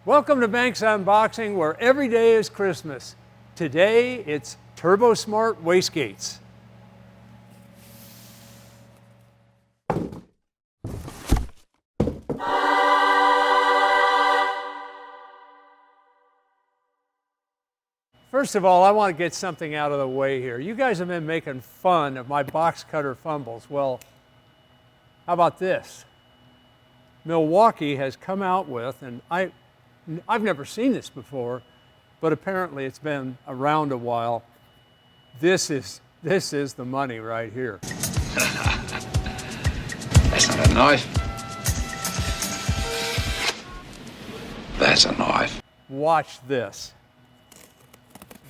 Welcome to Banks Unboxing, where every day is Christmas. Today, it's Turbosmart Wastegates. First of all, I want to get something out of the way here. You guys have been making fun of my box cutter fumbles. Well, how about this? Milwaukee has come out with, and I've never seen this before, but apparently it's been around a while. This is the money right here. That's not a knife. That's a knife. Watch this.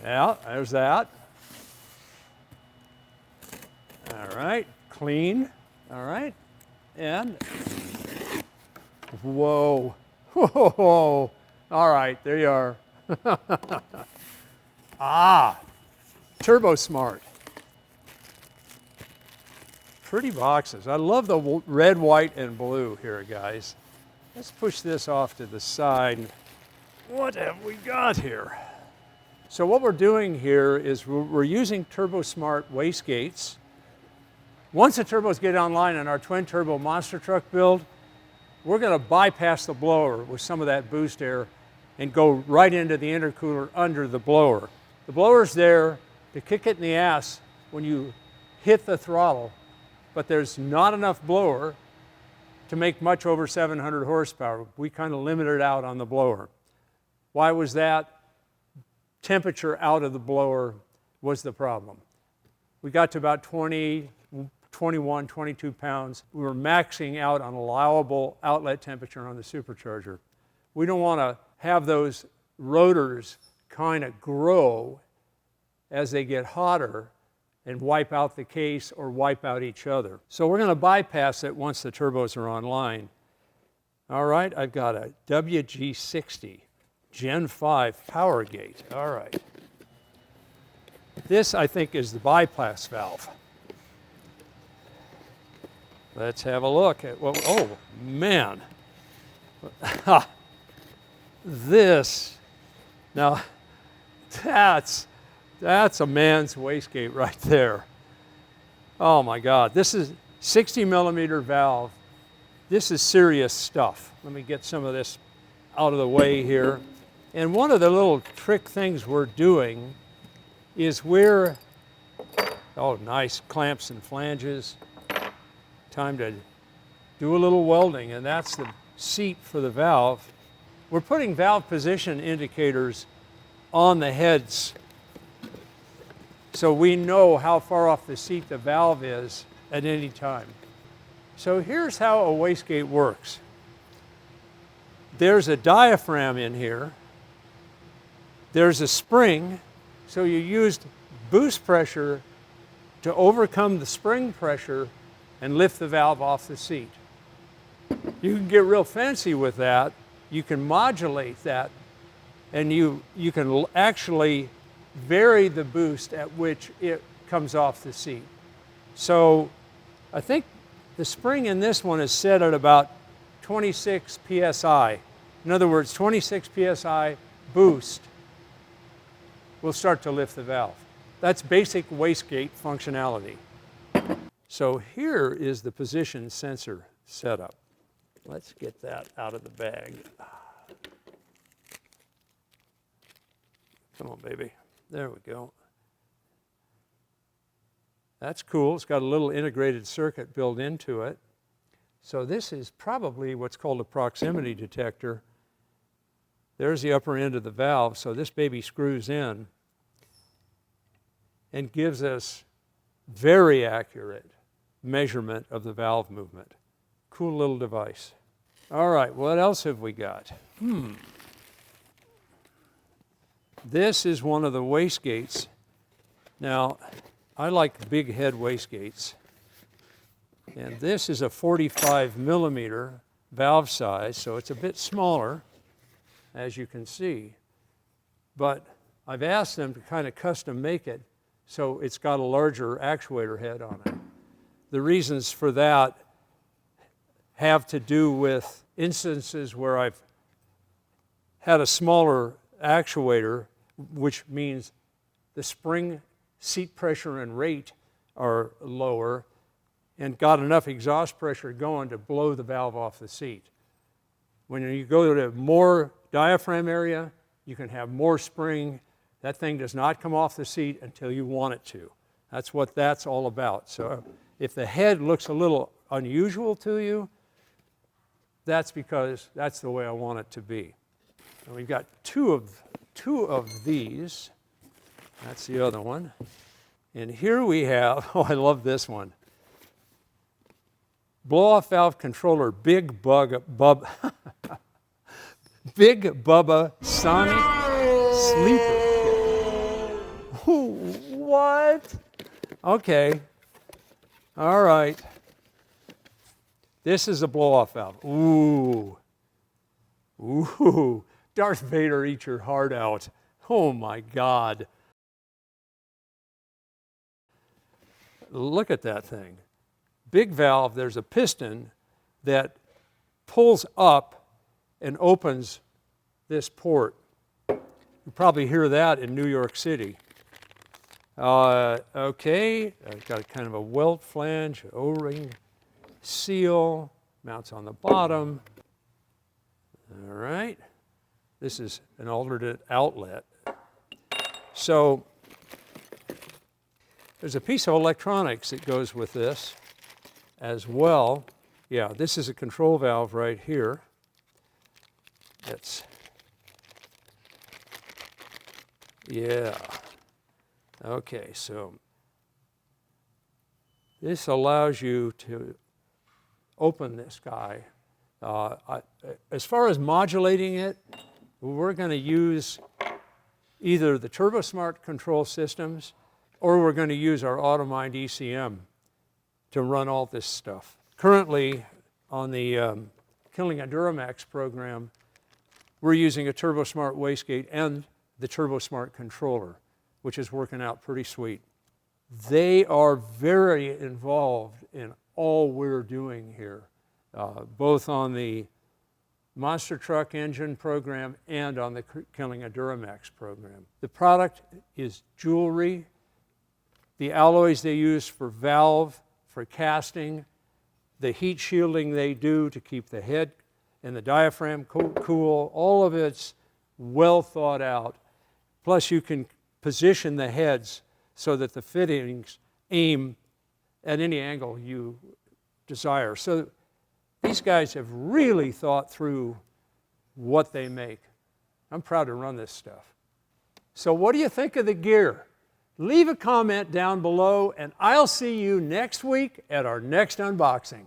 Yeah, there's that. All right, clean. All right, and whoa, whoa. All right, there you are. Turbosmart. Pretty boxes. I love the red, white, and blue here, guys. Let's push this off to the side. What have we got here? So what we're doing here is we're using Turbosmart Wastegates. Once the turbos get online in our twin turbo monster truck build, we're going to bypass the blower with some of that boost air and go right into the intercooler under the blower. The blower's there to kick it in the ass when you hit the throttle, but there's not enough blower to make much over 700 horsepower. We kind of limited out on the blower. Why was that? Temperature out of the blower was the problem. We got to about 20, 21, 22 pounds. We were maxing out on allowable outlet temperature on the supercharger. We don't want to have those rotors kind of grow as they get hotter and wipe out the case or wipe out each other. So we're going to bypass it once the turbos are online. All right, I've got a WG60 Gen V power gate. All right. This, I think, is the bypass valve. Let's have a look at what, oh, man. This, now, that's a man's wastegate right there. Oh my God, this is 60 millimeter valve. This is serious stuff. Let me get some of this out of the way here. And one of the little trick things we're doing is oh, nice clamps and flanges. Time to do a little welding, and that's the seat for the valve. We're putting valve position indicators on the heads so we know how far off the seat the valve is at any time. So here's how a wastegate works. There's a diaphragm in here. There's a spring, so you used boost pressure to overcome the spring pressure and lift the valve off the seat. You can get real fancy with that. You can modulate that, and you can actually vary the boost at which it comes off the seat. So I think the spring in this one is set at about 26 PSI. In other words, 26 PSI boost will start to lift the valve. That's basic wastegate functionality. So here is the position sensor setup. Let's get that out of the bag. Come on, baby. There we go. That's cool. It's got a little integrated circuit built into it. So this is probably what's called a proximity detector. There's the upper end of the valve, so this baby screws in and gives us very accurate measurement of the valve movement. Cool little device. All right, what else have we got? This is one of the wastegates. Now, I like big head wastegates. And this is a 45 millimeter valve size, so it's a bit smaller, as you can see. But I've asked them to kind of custom make it so it's got a larger actuator head on it. The reasons for that have to do with instances where I've had a smaller actuator, which means the spring seat pressure and rate are lower, and got enough exhaust pressure going to blow the valve off the seat. When you go to more diaphragm area, you can have more spring. That thing does not come off the seat until you want it to. That's what that's all about. So if the head looks a little unusual to you, that's because that's the way I want it to be. And we've got two of these. That's the other one. And here we have, oh, I love this one. Blow-off valve controller, Big Bubba Sonic Sleeper Kit. What? Okay. All right. This is a blow-off valve. Ooh. Ooh. Darth Vader, eat your heart out. Oh my God. Look at that thing. Big valve, there's a piston that pulls up and opens this port. You probably hear that in New York City. Okay, I've got kind of a welt flange, O-ring seal, mounts on the bottom. All right, this is an alternate outlet. So there's a piece of electronics that goes with this as well. Yeah, this is a control valve right here. Yeah. Okay, so this allows you to open this guy. As far as modulating it, we're going to use either the Turbosmart control systems or we're going to use our AutoMind ECM to run all this stuff. Currently, on the Killing a Duramax program, we're using a Turbosmart Wastegate and the Turbosmart controller, which is working out pretty sweet. They are very involved in all we're doing here, both on the Monster Truck Engine program and on the Killing a Duramax program. The product is jewelry. The alloys they use for valve, for casting, the heat shielding they do to keep the head and the diaphragm cool, all of it's well thought out. Plus you can position the heads so that the fittings aim at any angle you desire. So these guys have really thought through what they make. I'm proud to run this stuff. So what do you think of the gear? Leave a comment down below, and I'll see you next week at our next unboxing.